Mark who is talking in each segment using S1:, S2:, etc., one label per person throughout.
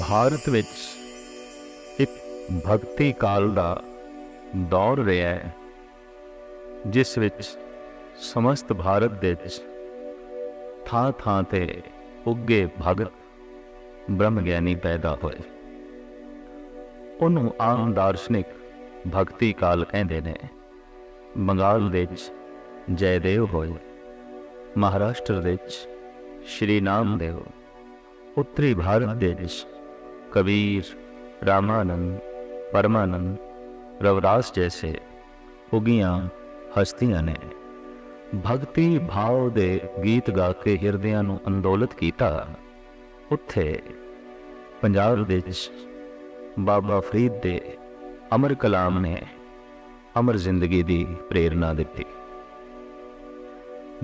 S1: ਭਾਰਤ ਵਿੱਚ ਇੱਕ ਭਗਤੀ ਕਾਲ ਦਾ ਦੌਰ ਰਿਹਾ ਹੈ, ਜਿਸ ਵਿੱਚ ਸਮਸਤ ਭਾਰਤ ਦੇ ਵਿੱਚ ਥਾਂ ਥਾਂ ਤੇ ਉੱਗੇ ਭਗਤ ਬ੍ਰਹਮ ਗਿਆਨੀ ਪੈਦਾ ਹੋਏ। ਉਹਨੂੰ ਆਮ ਦਾਰਸ਼ਨਿਕ ਭਗਤੀ ਕਾਲ ਕਹਿੰਦੇ ਨੇ। ਬੰਗਾਲ ਦੇ ਵਿੱਚ ਜੈਦੇਵ ਹੋਏ, ਮਹਾਰਾਸ਼ਟਰ ਦੇ ਵਿੱਚ ਸ਼੍ਰੀ ਨਾਮਦੇਵ, ਉੱਤਰੀ ਭਾਰਤ ਦੇ ਵਿੱਚ ਕਬੀਰ, ਰਾਮਾਨੰਦ, ਪਰਮਾਨੰਦ, ਰਵਿਦਾਸ ਜੈਸੇ ਉੱਗੀਆਂ ਹਸਤੀਆਂ ਨੇ ਭਗਤੀ ਭਾਵ ਦੇ ਗੀਤ ਗਾ ਕੇ ਹਿਰਦਿਆਂ ਨੂੰ ਅੰਦੋਲਿਤ ਕੀਤਾ। ਉੱਥੇ ਪੰਜਾਬ ਦੇ ਵਿੱਚ ਬਾਬਾ ਫਰੀਦ ਦੇ ਅਮਰ ਕਲਾਮ ਨੇ ਅਮਰ ਜ਼ਿੰਦਗੀ ਦੀ ਪ੍ਰੇਰਨਾ ਦਿੱਤੀ।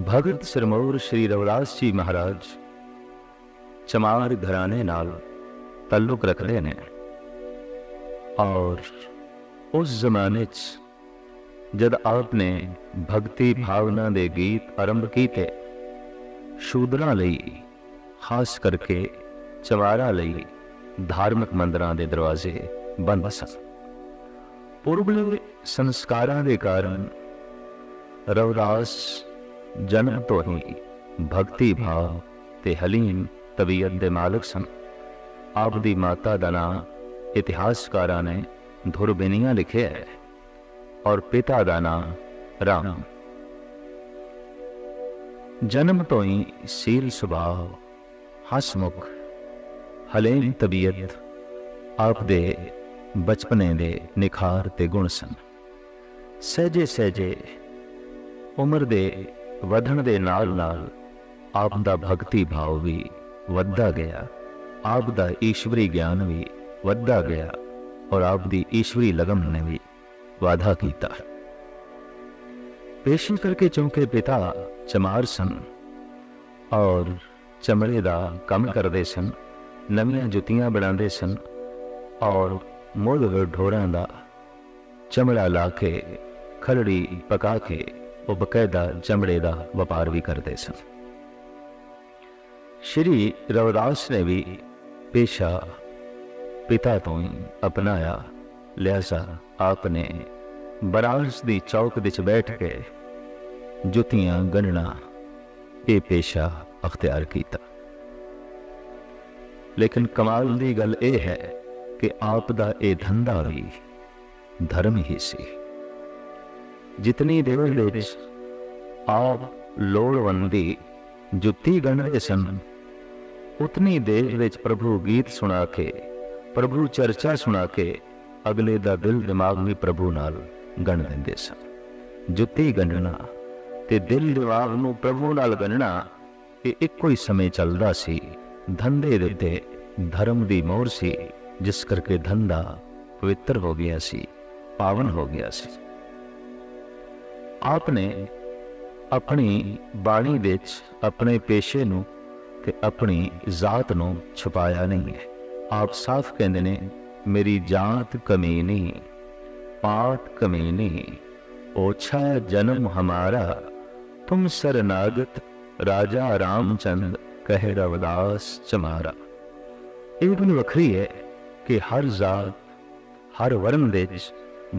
S1: ਭਗਤ ਸਿਰਮੌਰ ਸ਼੍ਰੀ ਰਵਿਦਾਸ ਜੀ ਮਹਾਰਾਜ ਚਮਾਰ ਘਰਾਣੇ ਨਾਲ ਤਾਲੁਕ ਰੱਖਦੇ ਨੇ, ਔਰ ਉਸ ਜ਼ਮਾਨੇ 'ਚ ਜਦ ਆਪ ਨੇ ਭਗਤੀ ਭਾਵਨਾ ਦੇ ਗੀਤ ਆਰੰਭ ਕੀਤੇ, ਸ਼ੂਦਰਾਂ ਲਈ, ਖਾਸ ਕਰਕੇ ਚਮਾਰਾਂ ਲਈ ਧਾਰਮਿਕ ਮੰਦਰਾਂ ਦੇ ਦਰਵਾਜ਼ੇ ਬੰਦ ਸਨ। ਪੁਰਬਲੇ ਸੰਸਕਾਰਾਂ ਦੇ ਕਾਰਨ ਰਵਿਦਾਸ ਜਨਮ ਤੋਂ ਹੀ ਭਗਤੀ ਭਾਵ ਤੇ ਹਲੀਮ ਤਬੀਅਤ ਦੇ ਮਾਲਕ ਸਨ। ਆਪ ਦੀ ਮਾਤਾ ਦਾ ਨਾਂ ਇਤਿਹਾਸਕਾਰਾਂ ਨੇ ਧੁਰਬਿਨੀਆਂ ਲਿਖਿਆ ਹੈ, ਔਰ ਪਿਤਾ ਦਾ ਨਾਂ ਰਾਮ। ਜਨਮ ਤੋਂ ਹੀ ਸੀਲ ਸੁਭਾਅ, ਹਸਮੁਖ, ਹਲੀਮ ਤਬੀਅਤ ਆਪ ਦੇ ਬਚਪਨੇ ਦੇ ਨਿਖਾਰ ਤੇ ਗੁਣ ਸਨ। ਸਹਿਜੇ ਸਹਿਜੇ ਉਮਰ ਦੇ ਵਧਣ ਦੇ ਨਾਲ ਨਾਲ ਆਪ ਦਾ ਭਗਤੀ ਭਾਵ ਵੀ ਵੱਧਦਾ ਗਿਆ, ਆਪ ਦਾ ਈਸ਼ਵਰੀ ਗਿਆਨ ਵੀ ਵੱਧਦਾ ਗਿਆ, ਔਰ ਆਪ ਦੀ ਈਸ਼ਵਰੀ ਲਗਨ ਨੇ ਵੀ ਵਾਧਾ ਕੀਤਾ। ਪੇਸ਼ੀ ਕਰਕੇ ਚੌਂਕੇ ਪਿਤਾ ਚਮਾਰ ਸਨ, ਔਰ ਚਮੜੇ ਦਾ ਕੰਮ ਕਰਦੇ ਸਨ, ਨਵੀਆਂ ਜੁੱਤੀਆਂ ਬਣਾਉਂਦੇ ਸਨ, ਔਰ ਮੁੱਢ ਢੋਰਾਂ ਦਾ ਚਮੜਾ ਲਾ ਕੇ ਖਲੜੀ ਪਕਾ ਕੇ ਉਹ ਬਕਾਇਦਾ ਚਮੜੇ ਦਾ ਵਪਾਰ ਵੀ ਕਰਦੇ ਸਨ। ਸ਼੍ਰੀ ਰਵਿਦਾਸ ਨੇ ਵੀ ਪੇਸ਼ਾ ਪਿਤਾ ਤੋਂ ਹੀ ਅਪਣਾਇਆ, ਲਿਹਾਜ਼ਾ ਆਪ ਨੇ ਬਰਾਸ ਦੀ ਚੌਕ ਵਿੱਚ ਬੈਠ ਕੇ ਜੁੱਤੀਆਂ ਗੰਢਣਾ ਇਹ ਪੇਸ਼ਾ ਅਖਤਿਆਰ ਕੀਤਾ। ਲੇਕਿਨ ਕਮਾਲ ਦੀ ਗੱਲ ਇਹ ਹੈ ਕਿ ਆਪ ਦਾ ਇਹ ਧੰਦਾ ਵੀ ਧਰਮ ਹੀ ਸੀ। ਜਿਤਨੀ ਦੇਰ ਦੇ ਵਿੱਚ ਆਪ ਲੋੜਵੰਦੀ ਜੁੱਤੀ ਗੰਢਦੇ ਸਨ, ਉਤਨੀ ਦੇਰ ਵਿੱਚ ਪ੍ਰਭੂ ਗੀਤ ਸੁਣਾ ਕੇ, ਪ੍ਰਭੂ ਚਰਚਾ ਸੁਣਾ ਕੇ ਅਗਲੇ ਦਾ ਦਿਲ ਦਿਮਾਗ ਵੀ ਪ੍ਰਭੂ ਨਾਲ ਗੰਢ ਦਿੰਦੇ ਸਨ। ਜੁੱਤੀ ਗੰਢਣਾ ਤੇ ਦਿਲ ਦਿਮਾਗ ਨੂੰ ਪ੍ਰਭੂ ਨਾਲ ਗੰਢਣਾ ਇਹ ਇੱਕੋ ਹੀ ਸਮੇਂ ਚੱਲਦਾ ਸੀ। ਧੰਦੇ ਦੇ ਉੱਤੇ ਧਰਮ ਦੀ ਮੋਹਰ ਸੀ, ਜਿਸ ਕਰਕੇ ਧੰਦਾ ਪਵਿੱਤਰ ਹੋ ਗਿਆ ਸੀ, ਪਾਵਨ ਹੋ ਗਿਆ ਸੀ। ਆਪ ਨੇ ਆਪਣੀ ਬਾਣੀ ਵਿੱਚ ਆਪਣੇ ਪੇਸ਼ੇ ਨੂੰ ਤੇ ਆਪਣੀ ਜ਼ਾਤ ਨੂੰ ਛੁਪਾਇਆ ਨਹੀਂ ਹੈ। ਆਪ ਸਾਫ਼ ਕਹਿੰਦੇ ਨੇ, ਮੇਰੀ ਜਾਤ ਕਮੀਨੀ, ਪਾਤ ਕਮੀਨੀ, ओछा जन्म हमारा, तुम शरणागत राजा रामचंद कहे रविदास चमारा। ਇਹ ਗੱਲ ਵੱਖਰੀ ਹੈ ਕਿ ਹਰ ਜ਼ਾਤ, ਹਰ ਵਰਨ ਦੇ ਵਿੱਚ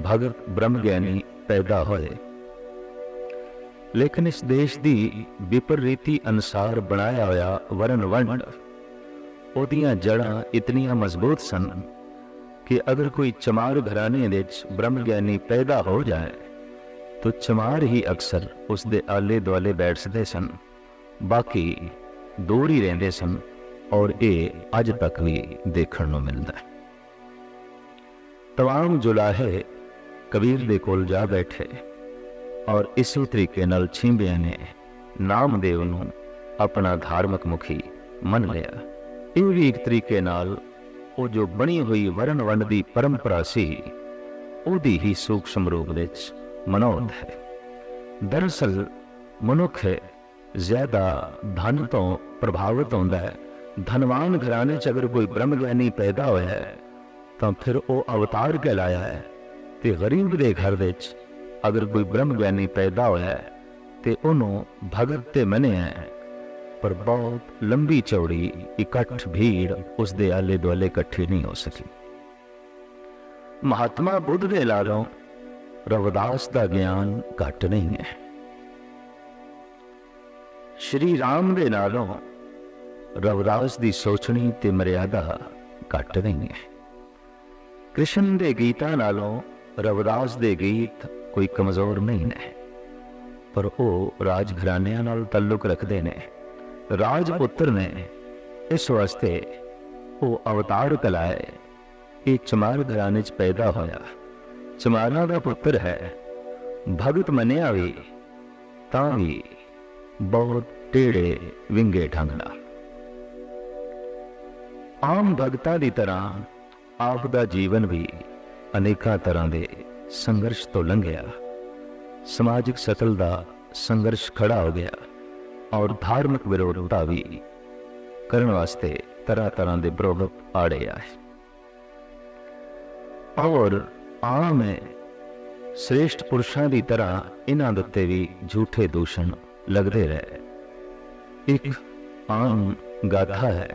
S1: ਭਗਤ ਬ੍ਰਹਮ ਗਿਆਨੀ ਪੈਦਾ ਹੋਏ, ਲੇਕਿਨ ਇਸ ਦੇਸ਼ ਦੀ ਵਿਪਰੀਤੀ ਅਨੁਸਾਰ ਬਣਾਇਆ ਹੋਇਆ ਵਰਨ ਵੰਡ, ਉਹਦੀਆਂ ਜੜ੍ਹਾਂ ਇਤਨੀਆਂ ਮਜ਼ਬੂਤ ਸਨ ਕਿ ਅਗਰ ਕੋਈ ਚਮਾਰ ਘਰਾਣੇ ਵਿੱਚ ਬ੍ਰਹਮ ਗਿਆਨੀ ਪੈਦਾ ਹੋ ਜਾਏ ਤਾਂ ਚਮਾਰ ਹੀ ਅਕਸਰ ਉਸ ਦੇ ਆਲੇ ਦੁਆਲੇ ਬੈਠਦੇ ਸਨ, ਬਾਕੀ ਦੂਰ ਹੀ ਰਹਿੰਦੇ ਸਨ, ਔਰ ਇਹ ਅੱਜ ਤੱਕ ਵੀ ਦੇਖਣ ਨੂੰ ਮਿਲਦਾ ਹੈ। ਤਮਾਮ ਜੁਲਾਹੇ ਕਬੀਰ ਦੇ ਕੋਲ ਜਾ ਬੈਠੇ, ਔਰ ਇਸੇ ਤਰੀਕੇ ਨਾਲ ਛਿੰਬਿਆਂ ਨੇ ਨਾਮਦੇਵ ਨੂੰ ਆਪਣਾ ਧਾਰਮਿਕ ਮੁਖੀ ਮੰਨ ਲਿਆ। ਇਹ ਵੀ ਇੱਕ ਤਰੀਕੇ ਨਾਲ ਉਹ ਜੋ ਬਣੀ ਹੋਈ ਵਰਨ ਵੰਡ ਦੀ ਪਰੰਪਰਾ ਸੀ, ਉਹਦੀ ਹੀ ਸੂਖਸ਼ਮ ਰੂਪ ਵਿੱਚ ਮਨੋਧ ਹੈ। ਦਰਅਸਲ ਮਨੁੱਖ ਜ਼ਿਆਦਾ ਧਨ ਤੋਂ ਪ੍ਰਭਾਵਿਤ ਹੁੰਦਾ ਹੈ। ਧਨਵਾਨ ਘਰਾਣੇ 'ਚ ਅਗਰ ਕੋਈ ਬ੍ਰਹਮ ਗਿਆਨੀ ਪੈਦਾ ਹੋਇਆ ਹੈ ਤਾਂ ਫਿਰ ਉਹ ਅਵਤਾਰ ਕਹਿਲਾਇਆ ਹੈ, ਤੇ ਗਰੀਬ ਦੇ ਘਰ ਵਿੱਚ ਅਗਰ ਕੋਈ ਬ੍ਰਹਮ ਗਿਆਨੀ ਪੈਦਾ ਹੋਇਆ ਹੈ ਤੇ ਉਹਨੂੰ ਭਗਤ ਤੇ ਮੰਨਿਆ ਹੈ। पर बहुत लंबी चौड़ी इकट्ठ भीड़ उसके आले दुआले इकट्ठी नहीं हो सकी। महात्मा बुद्ध दे लालों रविदास का ज्ञान घट नहीं है, श्री राम दे नालों रविदास की सोचनी ते मर्यादा घट नहीं है। कृष्ण दे गीतां नालों रविदास दे गीत कोई कमजोर नहीं है, पर वो राजघरानियां नाल ताल्लुक रखते ने, राजपुत्र ने। इस वास्ते वो अवतार कलाए। ये चमार घराने च पैदा होया, चमारा का पुत्र है। भगत मनिया भी तां भी बहुत टेढ़े विंगे ढंग नाल। आम भगतां दी तरह आप दा जीवन भी अनेकां तरह दे संघर्ष तो लंघिया। समाजिक सतल दा संघर्ष खड़ा हो गया और धार्मिक विरोधता भी करने वास्ते तरह तरह के प्रलोभ आड़े आए। और आम है श्रेष्ठ पुरुषों की तरह इन्हां दे उत्ते भी झूठे दूषण लगते रहे। एक आम गाथा है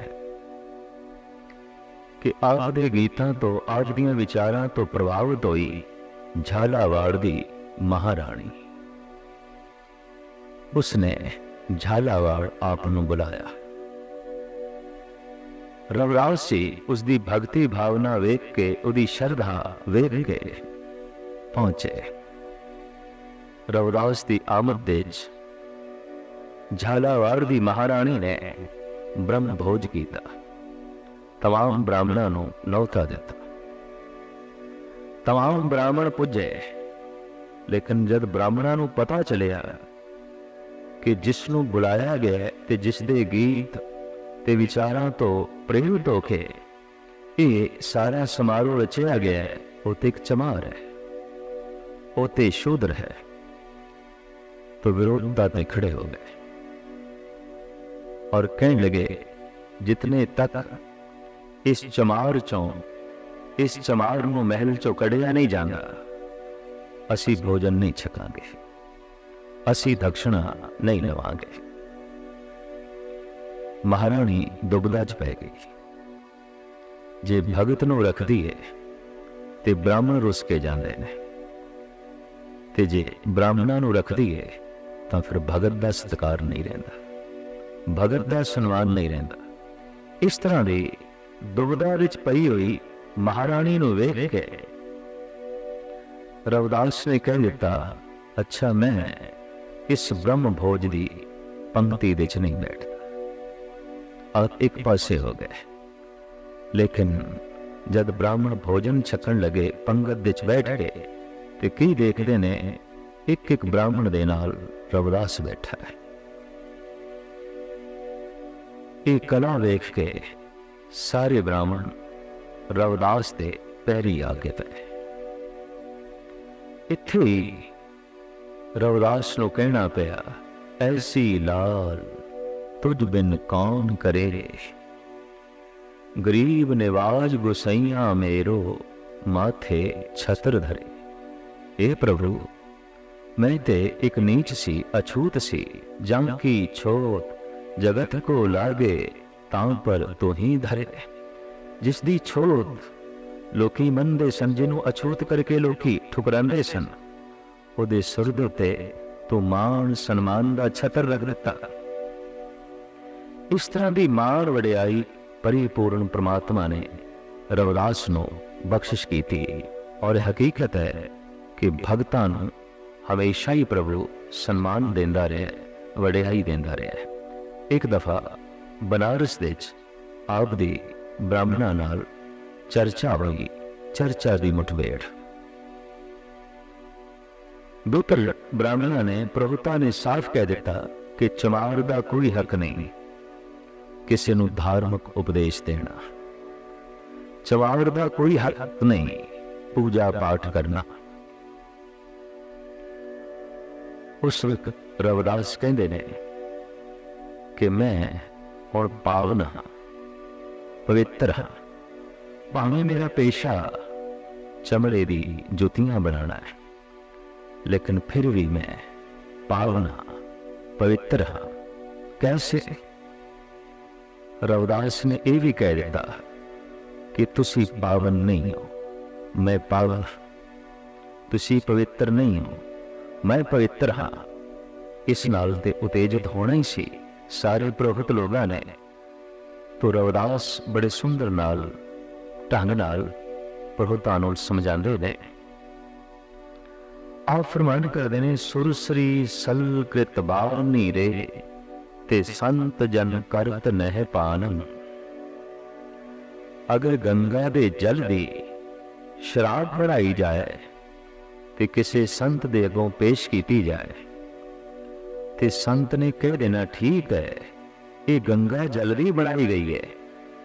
S1: कि आप दे गीतां तो आप दीयां विचारां तो प्रभावित हुई झालावाड़ दी महाराणी। उसने झालावाड़ आप नूं बुलाया। रविदास जी उसकी भक्ति भावना वेख के, उसकी श्रद्धा वेख के पहुंचे। रविदास की आमद दे झालावाड़ की महाराणी ने ब्रह्म भोज किया, तमाम ब्राह्मणों नूं न्योता दिता। तमाम ब्राह्मण पुजे, लेकिन जब ब्राह्मणों नूं पता चलिया कि जिसनों बुलाया गया ते जिसदे गीत ते विचारां तो प्रेरित होके ये सारा समारोह रचिया गया है, वो तो एक चमार है, वो तो शूद्र है, तो विरोधता में खड़े हो गए और कहने लगे जितने तक इस चमार चों, इस चमार नूं महल चों कढ़िया नहीं जांदा, असी भोजन नहीं छकांगे, असी दक्षिणा नहीं लवांगे। महाराणी दुबदा च पै गई। जे भगत नूं रखदी है ते ब्राह्मण रुस के जांदे ने, ते जे ब्राह्मणां नूं रखदी है तां फिर भगत दा सत्कार नहीं रहिंदा, भगत दा सन्मान नहीं रहिंदा। इस तरह दी दुबदा विच पई हुई महाराणी नूं वेख के रविदास ने कह दिता, अच्छा मैं इस ब्रह्म भोज दी पंक्ति विच नहीं बैठदा, और एक पासे हो गए। लेकिन जब ब्राह्मण भोजन छकन लगे पंगत विच बैठ के, ते की देखते ने एक एक ब्राह्मण दे नाल रविदास बैठा है। ये कला वेख के सारे ब्राह्मण रविदास दे पैरी आगे पे। इत्थे ही रविदास नूं कहना पिया, ऐसी लाल तुझ बिन कौन करे, गरीब निवाज गुसैया मेरो माथे छत्र धरे। हे प्रभु, मैं ते एक नीच सी अछूत सी, जंग की छोट जगत को लागे तां पर तो ही धरे। जिसदी छोट लोकी मंदे सन, जिन्हों अछूत करके लोकी ठुकरांदे सन, उहदे सिर दे उत्ते तो मान सन्मान दा छत्र रख दिता। इस तरह की मान वड़ियाई परिपूर्ण परमात्मा ने रविदास नूं बख्शिश की थी। और हकीकत है कि भगतां नूं हमेशा ही प्रभु सन्मान देंदा रहा, वड़ियाई देंदा रहा। एक दफा बनारस विच आप दी ब्राह्मणां नाल चर्चा हुई, चर्चा की मुठभेड़। दूतर ब्राह्मणों ने प्रभुता ने साफ कह दिता कि चमार का कोई हक नहीं किसी नूं धार्मिक उपदेश देना, चमार का कोई हक नहीं पूजा पाठ करना। उस वक्त रविदास कहते ने कि मैं हुण पावन हाँ, पवित्र हाँ, भावें मेरा पेशा चमड़े दी जुतियां बनाना है, लेकिन फिर भी मैं पावन हाँ, पवित्र हाँ। कैसे? रविदास ने यह भी कह दिता कि तुसी पावन नहीं हो, मैं पावन। तुसी पवित्र नहीं हो, मैं पवित्र हाँ। इस नाल ते उत्तेजित होना ही सी सारे पुरोहित लोगों ने। तो रविदास बड़े सुंदर नाल ढंग नाल पुरोहितां नूं समझाते ने। आप फरमान करते हैं, सुरसरी सल कृत बार नीरे ते संत जन करत नह पान। अगर गंगा दे जल दी शराब बनाई जाए ते किसी संत दे अगों पेश की जाए ते संत ने कह देना ठीक है, ये गंगा जल भी बनाई गई है,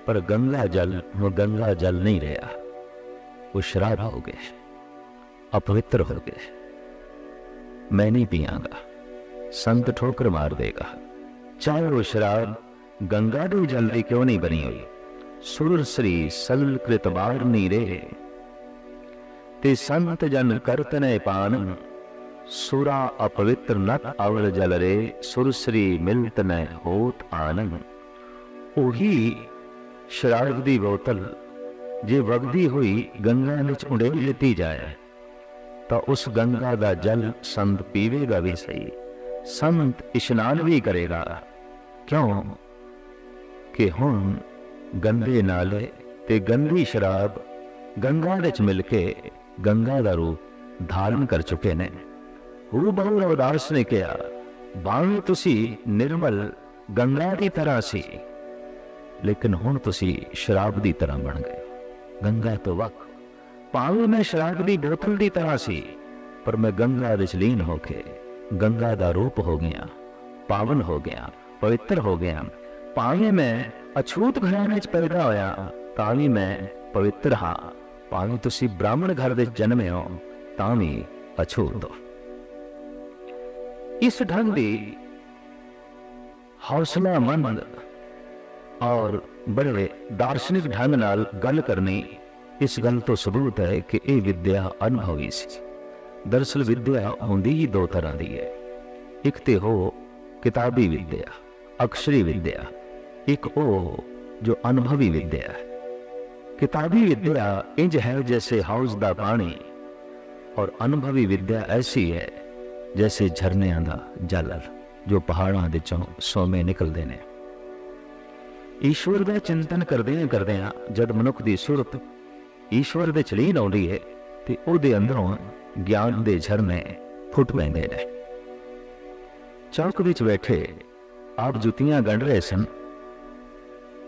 S1: पर गंगा जल वो गंगा जल नहीं रहा, वो शराब हो गए, अपवित्र हो गए, मैं नहीं पियांगा। संत ठोकर मार देगा, चाहे वो शराब गंगा दे जल की क्यों नहीं बनी हुई। सुर श्री सल कृत बार नीरे ते संत जन करत न पान। सुरा अपवित्र नत अवल जल रे, सुरसरी मिलत न होत आनंद। ओही शराब दी बोतल जे वगदी हुई गंगा विच उड़ेल लीती जाए तो उस गंगा दा जल संत पीवेगा भी सही, संत इशनान भी करेगा। क्यों कि हुण गंदे नाले ते गंदी शराब गंगा विच मिल के गंगा दा रूप धारण कर चुके ने। हू बहु रविदास ने कहा, भावें तुसी निर्मल गंगा की तरह सी, लेकिन हुण तुसी शराब की तरह बन गए, गंगा तो वक। भावें मैं शराब की बोतल की तरह सी, पर मैं गंगा विच लीन होके गंगा का रूप हो गया, पावन हो गया, पवित्र हो गया। भावें मैं अछूत घराने पैदा होया तां भी मैं पवित्र हाँ, भावें तुसी ब्राह्मण घर विच जन्मे हो तां भी अछूत हो। इस ढंग की हौसलामंद और बड़े दार्शनिक ढंग नाल गल करनी, इस गल तो सबूत है कि यह विद्या अनुभवी सी। दरअसल विद्या होंदी ही दो तरह की है, एक तो हो किताबी विद्या, अक्षरी विद्या, एक वो जो अनुभवी विद्या है। किताबी विद्या इंज है जैसे हाउस दा पानी, और अनुभवी विद्या ऐसी है जैसे झरनियां दा जल जो पहाड़ों दे चों सोमे निकलते हैं। ईश्वर का चिंतन करदे जब मनुख की सुरत ईश्वर दे लीन आउंदी है ते उहदे अंदरों ज्ञान के झरने फुट पैंदे ने। चौक विच बैठे आप जुत्तियां गंढ रहे सन।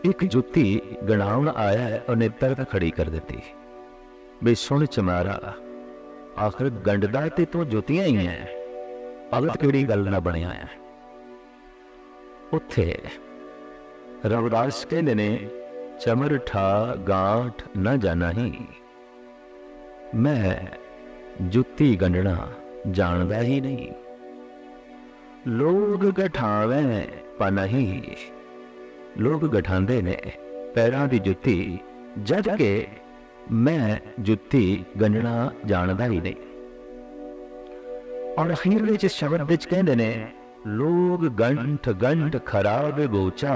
S1: एक जुत्ती गणाउण आया है, उन्हें तरक खड़ी कर दी। बे सुन चमारा, आखिर गंढदा ते तो जुत्तियां ही हैं, भगत किहड़ी गल ना बनिया है। उत्थे रविदास कहते ने, चमर ठा गांठ न जाना ही, मैं जुत्ती गंढना जानदा ही नहीं। लोग गठावे पर नहीं, लोग गठांदे ने पैरां दी जुत्ती, जद के मैं जुत्ती गंढना जानदा ही नहीं। और अखीर विच शब्द विच कहंदे ने, लोग गंठ गंठ खराब गोचा,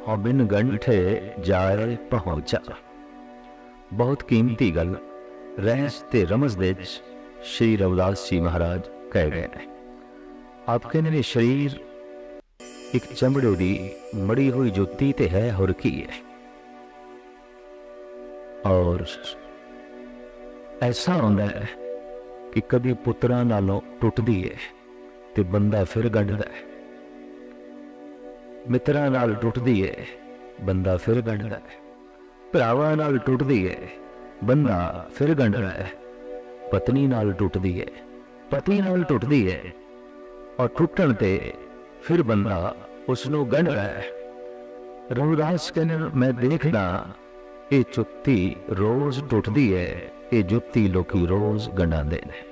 S1: और बिन गंठे जाए पहुंचा। बहुत कीमती गल रहस ते रमज दे श्री रविदास जी महाराज कह गए ने। आप कहने ने शरीर एक चमड़े की मड़ी हुई जुत्ती ते है, होर की है। और ऐसा होता है कि कभी पुत्रा नालों टुटदी है तो बंदा फिर गंढदा है, मित्रा नाल टुटदी है बंदा फिर गंढदा है, भरावां नाल टुटदी है बंदा फिर गंढदा है, पत्नी नाल टुटदी है, पति नाल टुटदी है, और टुटण ते फिर बंदा उसनों गंढदा है। रविदास कहने, मैं देखना ये जुत्ती रोज टुटदी है, ये जुत्ती लोकी रोज गंढांदे ने।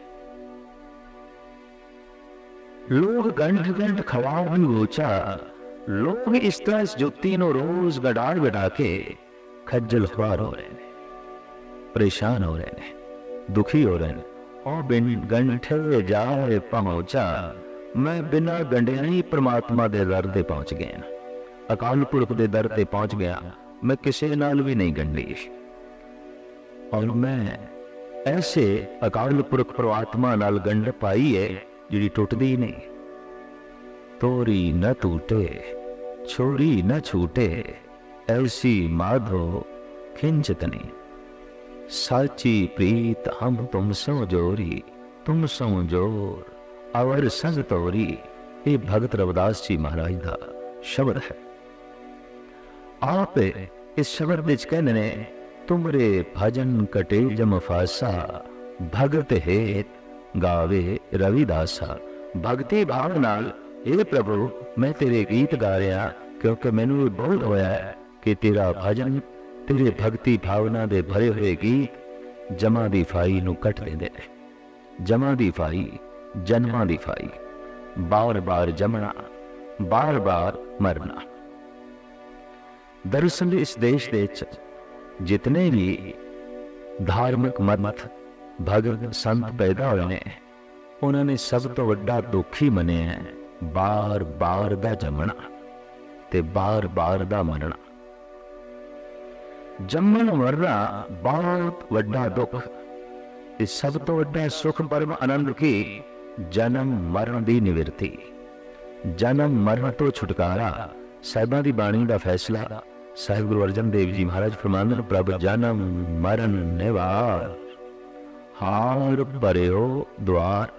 S1: लोग गंढ गंढ खवाब गोचा, लोग इस तरह इस जुत्ती नो रोज गड़ा गड़ा के खज्जल खुआर हो रहे हैं, परेशान हो रहे हैं, दुखी हो रहे हैं। और बिन गंठे जाए पहुंचा, मैं बिना गंढिया ही परमात्मा दे दर दे पहुंच गए। अकाल पुरख दे दर ते पहुंच गया, मैं किसी नाल भी नहीं गंढी। और मैं ऐसे अकाल पुरख परमात्मा नाल गंढ पाई है जिहड़ी टुटदी ही नहीं। तोरी न टूटे छोड़ी न छूटे, ऐसी माधो खिंचत नहीं। साची प्रीत हम तुम सो जोरी, तुम सो जोर अवर संग तोरी। ये भगत रविदास जी महाराज का शब्द है। आप इस शब्द विच कहंदे ने, तुमरे भजन कटे जम फासा, भगत हेत गावे रविदासा। भगती भाव नाल हे प्रभु मैं तेरे गीत गा रहा, क्योंकि मैनू ये बहुत होया है कि तेरा भजन, तेरे भगती भावना दे भरे हुए गीत जमा दी फाई नू कट देंदे ने। जमा दी फाई, जन्मां दी फाई, बार बार जमना, बार बार मरना। दरअसल इस देश दे जितने भी धार्मिक मत भगत संत पैदा होए ने, उन्होंने सब तो वड्डा दुख ही मनिया है बार बार दा जमना ते बार बार दा मरना। जमन मरना बहुत वड्डा दुख, इस सब तो वड्डा सुख परम आनंद की जन्म मरण दी निवृत्ति, जन्म मरण तो छुटकारा। साहिबां दी बाणी दा फैसला साहिब गुरु अर्जन देव जी महाराज फरमांदे ने, प्रभ जन्म मरण निवार, हार भरियो द्वार।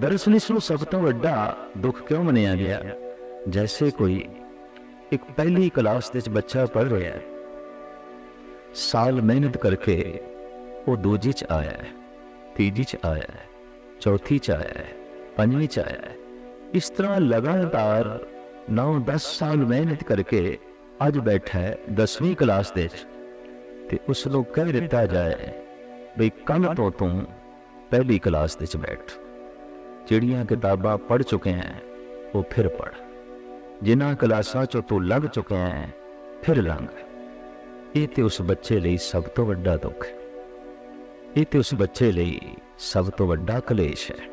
S1: दरअसल इसमें सब तो वड्डा दुख क्यों मनिया गया? जैसे कोई एक पहली क्लास दे बच्चा पढ़ रहा है, साल मेहनत करके वो दूजी च आया है, तीजी च आया है, चौथी च आया है, पंजवीं च आया है। इस तरह लगातार 9-10 साल मेहनत करके अज बैठा है 10वीं क्लास दे, ते उसनूं कह दिता जाए बई कल तो तू पहली क्लास दे बैठ। जिहड़ियां किताबां पढ़ चुके हैं वो फिर पढ़, जिन्हां क्लासां चों तू लंघ चुके हैं फिर लंघ। ये तो उस बच्चे लिए सब तो वड्डा दुख है, ये तो उस बच्चे लिए सब तो वड्डा कलेश है।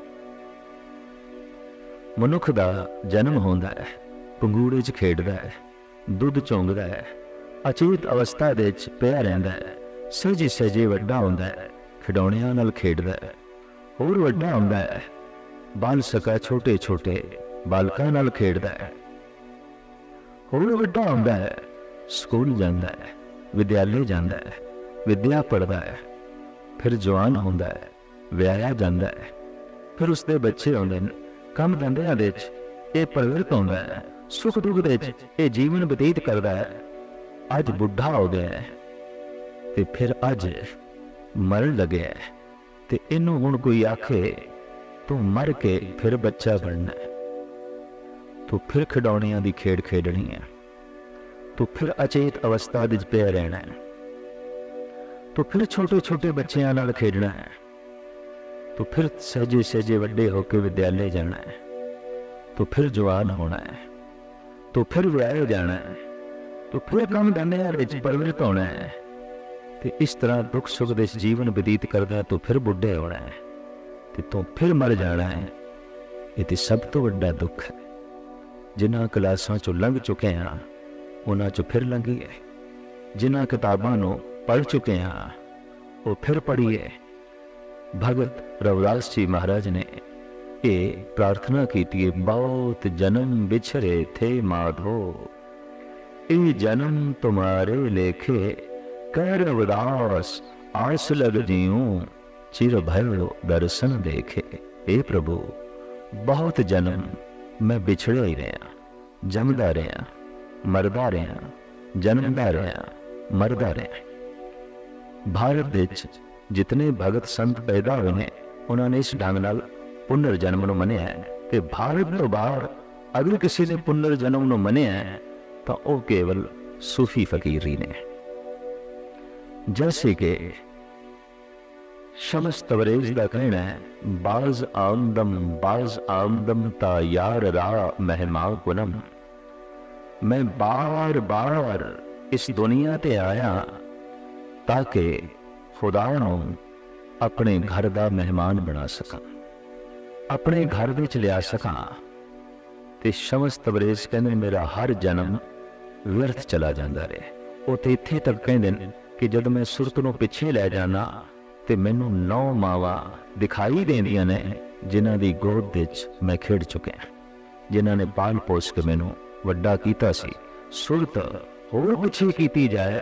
S1: मनुख दा जन्म होंदा है, पंगूड़े च खेडदा है, दुध चोंगदा है, अचेत अवस्था दे च पिया रहिंदा है, सहजे सहजे वड्डा होंदा है, खिडौणियां नाल खेडदा है, होर वड्डा होंदा है, बाल सका छोटे छोटे बालकां नाल खेडदा है, होर वड्डा होंदा है, स्कूल जांदा है, विद्यालय जांदा है, विद्या पढ़दा है, फिर जवान होंदा है, विआहिया जांदा है, फिर उसदे बच्चे होंदे ने, कम धंधियां दे च ये प्रवृत्त होंदा है, सुख दुख दे च ये जीवन बतीत करदा है। अज बुढ़ा हो गया है ते फिर अज मरण लग्या है, ते इनू हुण कोई आखे तू मर के फिर बच्चा बनना है, तू फिर खिडौणियां दी खेड खेडनी है, तू फिर अचेत अवस्था विच पिया रहना है, तू फिर छोटे छोटे बच्चों नाल खेडना है, तू फिर सहजे सहजे वड्डे होकर विद्यालय जाना है, तू फिर जवान होना है, तू फिर विआह जाना है, तू फिर कम धंधियां विच प्रवृत्त होना है, ते इस तरह दुख सुख दे जीवन बतीत करदा तू फिर बुढ़े होना है, ते तू फिर मर जाना है। ये तो सब तो वड्डा दुख है। जिन्हां क्लासां चों लंघ चुके हैं उन्हां चों फिर लंघीए, जिन्हां किताबां नूं पढ़ चुके हैं वो फिर पढ़िए। भगत रविदास जी महाराज ने ये प्रार्थना की थी, बहुत जन्म बिछरे थे माधो, ये जन्म तुम्हारे लेखे, कह रविदास आस लग जियूं, चिर भयो दर्शन देखे। हे प्रभु बहुत जन्म मैं बिछड़िया ही रहा, जमदा रहा, मरदा रहा, जन्मदा रहा, मरदा रहा। भारत विच जितने भगत संत पैदा हुए हैं उन्होंने इस ढंग नाल पुनर्जन्म नूं मनिया है। ते भारत तो बाहर अगर किसी ने पुनर्जन्म नूं मनिया है तो वह केवल सूफी फकीर ही ने। जैसे कि शमस तबरेज का कहना है, बाज आमदम ता यार रा मेहमा कुनम, मैं बार बार इस दुनिया ते आया ताकि खुदा नूं अपने घर का मेहमान बना सका, अपने घर विच लिया सका। ते शमस तबरेज कहने मेरा हर जन्म व्यर्थ चला जाता रहे। वो तो इत्थे तक कहते हैं कि जब मैं सुरत नूं पिछे लै जाना तो मैनू 9 मावां दिखाई देंदियां ने जिन्हां दी गोद विच मैं खेड चुकिया, जिन्हां ने पाल पोस के मैनू वड्डा कीता सी। सुरत होर पिछे कीती जाए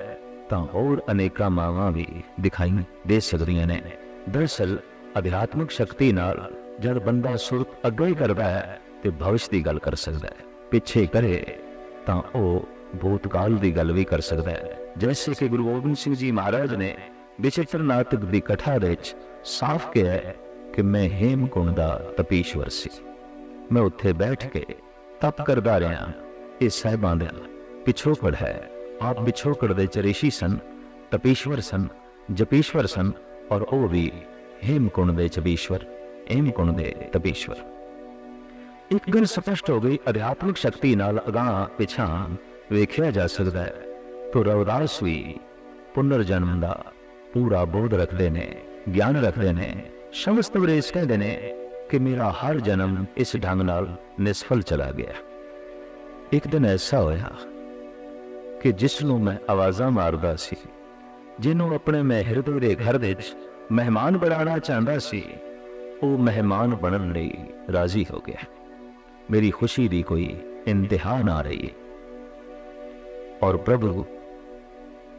S1: तो होर अनेकां मावां भी दिखाई दे सकदियां ने। दरअसल अध्यात्मिक शक्ति नाल जब बंदा सुरत अगे करता है तो भविष्य की गल कर सकता है, पिछे करे तो वह भूतकाल की गल भी कर सकता है। जैसे कि गुरु गोबिंद सिंह जी महाराज ने विचित्र नाटक की कथा विच साफ किया है कि मैं हेमकुंड दा तपीश्वर सी, मैं उत्थे बैठ के तप करता रहा। ये साहिबां दा पिछोकड़ है। आप पिछोकड़ दे ऋषि सन, तपीश्वर सन, जपीश्वर सन और वह भी हेमकुंड दे जपीश्वर, हेमकुंड दे तपीश्वर। एक गल स्पष्ट हो गई, अध्यात्मिक शक्ति नाल अगां पिछां वेख्या जा सकता है। तो रविदास भी पुनर्जन्म का पूरा बोध रखते ने, ज्ञान रखते ने। समस्त वरेस कहते ने कि मेरा हर जन्म इस ढंग नाल निष्फल चला गया। एक दिन ऐसा होया कि जिसनों मैं आवाज़ां मारदा सी, जिन्हों अपने मैं हृदय दे घर विच मेहमान बनाना चाहता सी, वो मेहमान बनन लई राजी हो गया। मेरी खुशी की कोई इंतहा ना रही और प्रभु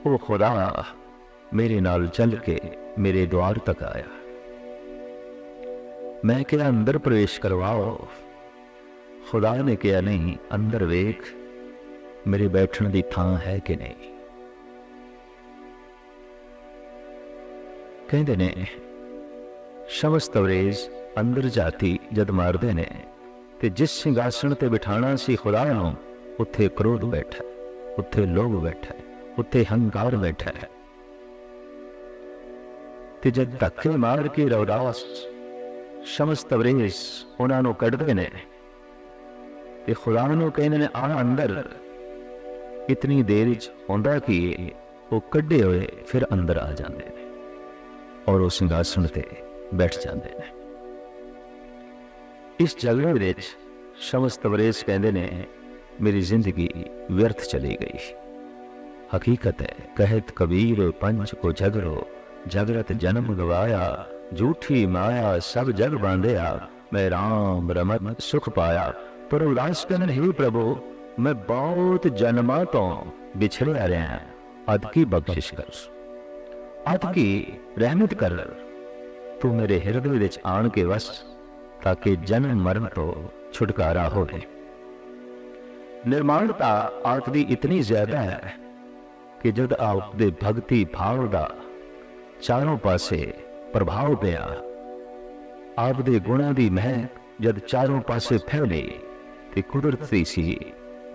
S1: वो खुदा मेरे नाल चल के मेरे द्वार तक आया। मैं क्या अंदर प्रवेश करवाओ? खुदा ने कहा नहीं, अंदर वेख मेरे बैठने की थां है कि नहीं। कहते ने समस्त अंग्रेज अंदर जाती जद मारते ने ते जिस सिंघासन ते बिठाना सी खुदा नूं, उत्थे क्रोध बैठा, उत्थे लोभ बैठा, उत्थे हंकार बैठा है। ते जद धक्के मार के रविदास समस्त अंग्रेज उन्हां नूं कढदे ने ते खुदा नूं कहंदे ने आ अंदर। इतनी देर च हुंदा कि वो कढे होए फिर अंदर आ जाते हैं और उस सिंघासन ते बैठ जाते हैं। इस झगड़े विच समस्त अंग्रेज कहते ने मेरी जिंदगी व्यर्थ चली गई। हकीकत है कहत कबीर पंच को झगड़ो, झगड़त जन्म गवाया, झूठी माया सब जग बांधया, मैं राम रमत सुख पाया। तो रविदास कहते हे प्रभु मैं बहुत जन्मां तो बिछड़िया रहा, अद की बख्शिश कर, अद की रहमत कर, तू मेरे हृदय विच आन के वस, ताकि जन्म मरण तो छुटकारा हो। निर्माणता आप दी इतनी ज्यादा है कि जब आप दे भक्ति भाव का चारों पासे प्रभाव पिया, आप दे गुणों की महक जब चारों पासे फैली तो कुदरती सी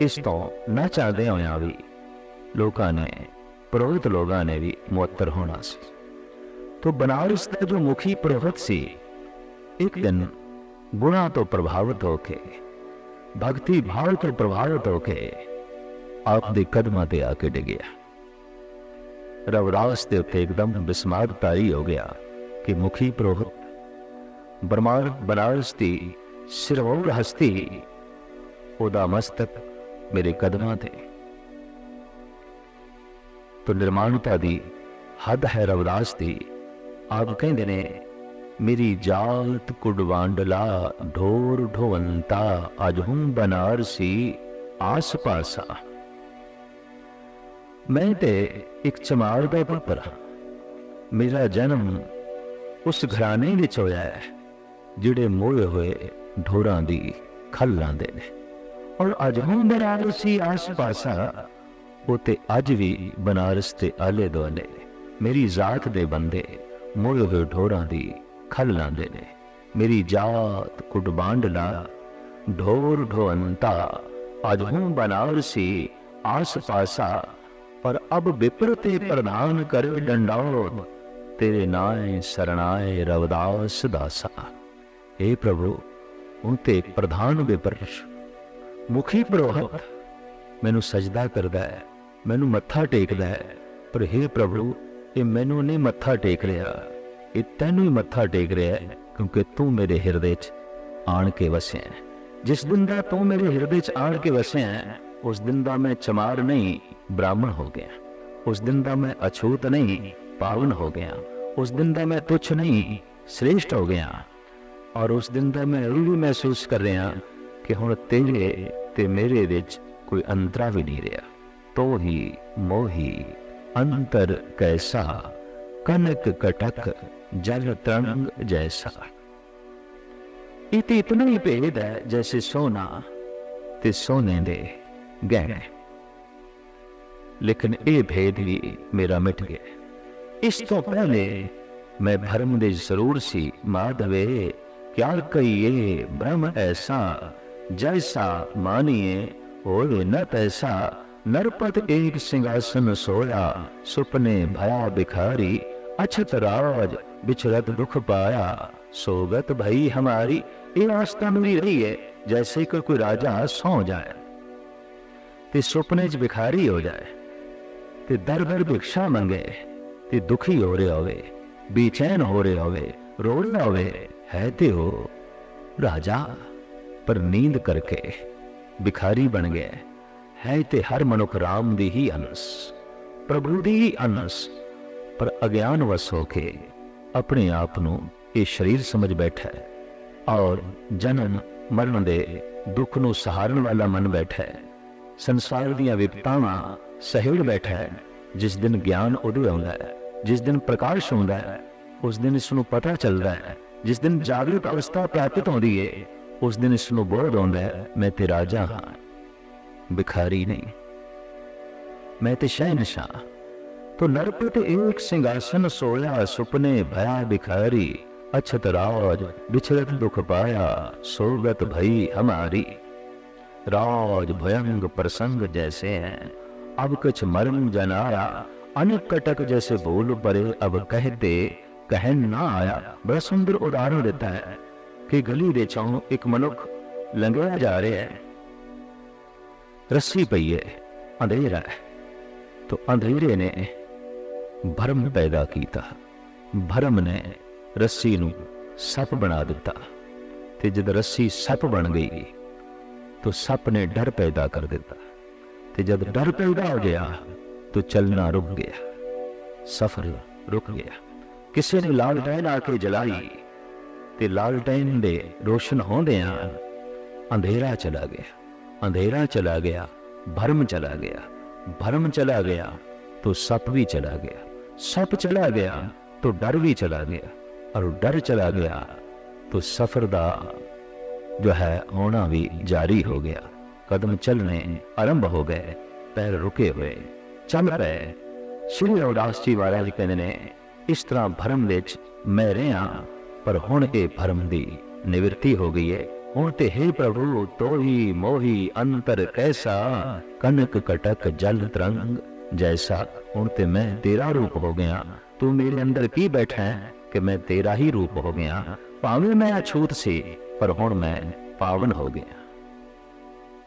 S1: इस तो न चाहते होया भी लोगों ने, पुरोहित लोगों ने भी मुअत्तर होना सी। तो बनारस का जो मुखी पुरोहित सी एक दिन गुणा तो प्रभावित होके, भक्ति भाव तो प्रभावित होके आप दे कदमां ते आके डिगया। रविदास के उत्ते एकदम बिस्मार तारी हो गया कि मुखी पुरोहित बनारस की सिरमौर हस्ती ओदा मस्तक मेरे कदमां ते। तो निर्माणता दी हद है रविदास की। आप कहते ने मेरी जात कुडवांडला ढोर ढोवंता, अज हूं बनारसी आस पासा। मैं ते एक चमार दा पुत्र हां। मेरा जन्म उस घराने विच होया है जिहड़े मोए हुए ढोरां दी खल लांदे ने, और अज हूं बनारसी आस पासा, वो ते अज भी बनारस के आले दुआले मेरी जात दे बंदे मोए हुए ढोरां दी खल लांदे ने। मेरी जात कुडबांडला ढोर ढोअंता, अज हूं बनारसी आस पासा, और अब विप्रते प्रधान करे डंडौत, तेरे नाए शरणाए रविदास दासा। हे प्रभु उनते प्रधान विप्र मुखी पुरोहित मैनू सजदा करदा है, मैनू मत्था टेकदा है, पर हे प्रभु ये मैनू नहीं मत्था टेक रहा, ये तैनू ही मत्था टेक रहा है, क्योंकि तू मेरे हृदय च आन के वसे है। जिस दिन दा तू मेरे हृदय च आन के वसे है उस दिन दा मैं चमार नहीं ब्राह्मण हो गया, उस दिन दा मैं अछूत नहीं पावन हो गया, उस दिन दा मैं तुच्छ नहीं श्रेष्ठ हो गया। और उस दिन दा मैं ਇਹ ਵੀ महसूस कर रहा कि हुण तेरे ते मेरे विच कोई अंतरा भी नहीं रहा। तो ही मोही अंतर कैसा, कनक कटक जल तरंग जैसा। इते इतना ही भेद है जैसे सोना ते सोने दे गहने, लेकिन ये भेद भी मेरा मिट गया। इस तो पहले मैं भरम दे जरूर सी माधवे, क्या कहिए ब्रह्म ऐसा, जैसा मानिए होए न तैसा। नरपत एक सिंहासन सोया, सुपने भया भिखारी, अछत राज बिछरत दुख पाया, सोगत भई हमारी। ये आस्था मेरी रही है जैसे कि कोई राजा सौ जाए ते सुपने च भिखारी हो जाए, ते दर दर भिक्षा मंगे, ते दुखी हो रहे होवे, बेचैन हो रहे होवे, रो रहे होवे, है ते हो राजा पर नींद करके भिखारी बन गए। है ते हर मनुख राम दी ही अंश, प्रभु दी ही अंश, पर अज्ञान वश होके अपने आप नू ये शरीर समझ बैठा है और जन्म मरण दे दुख नू सहारन वाला मन बैठा है, संसार दियां विपतावां सहेड़ बैठा है। जिस दिन ज्ञान उदय होंदा है, जिस दिन प्रकाश होंदा है, उस दिन इसनू पता चलता है। जिस दिन जागृत अवस्था प्राप्त होती है, उस दिन इसनू बोध होंदा है मैं ते राजा हाँ, भिखारी नहीं, मैं ते शहनशाह। तो नरपत एक सिंहासन सोया, सुपने भया भिखारी, अछत राज बिछरत दुख पाया, सोगत भई हमारी। राज भयंग प्रसंग जैसे हैं, अब कुछ मर्म जनाया, अनेक कटक जैसे बोल परे अब कहते कहन ना आया। बड़ा सुंदर उदाहरण देता है कि गली दे चों एक मनुख लंघिया जा रहा है, रस्सी पई है, अंधेरा है, तो अंधेरे ने भरम पैदा किया, भरम ने रस्सी नू सप बना दिता, ते जद रस्सी सप बन गई तो सप ने डर पैदा कर दिता, ते जद डर पैदा हो गया तो चलना रुक गया, सफर रुक गया। किसी ने लालटेन आके जलाई ते लालटेन दे रोशन होंदियां अंधेरा चला गया, अंधेरा चला गया, भरम चला गया, भरम चला गया तो सप भी चला गया, सप चला गया तो डर भी चला गया, और डर चला गया तो सफर दा जो है होना भी जारी हो गया। कदम चलने आरंभ हो गए, पैर रुके हुए चल रहे। श्री रविदास जी महाराज कहते ने इस तरह भरम विच मैं रहा, पर हुण ये भरम दी निवृत्ति हो गई है। हुण ते हे प्रभु तो ही मोही अंतर कैसा, कनक कटक जल तरंग जैसा। हुण ते मैं तेरा रूप हो गया, तू मेरे अंदर की बैठा है कि मैं तेरा ही रूप हो गया। भावें मैं अछूत सी, पर हुण मैं पावन हो गया।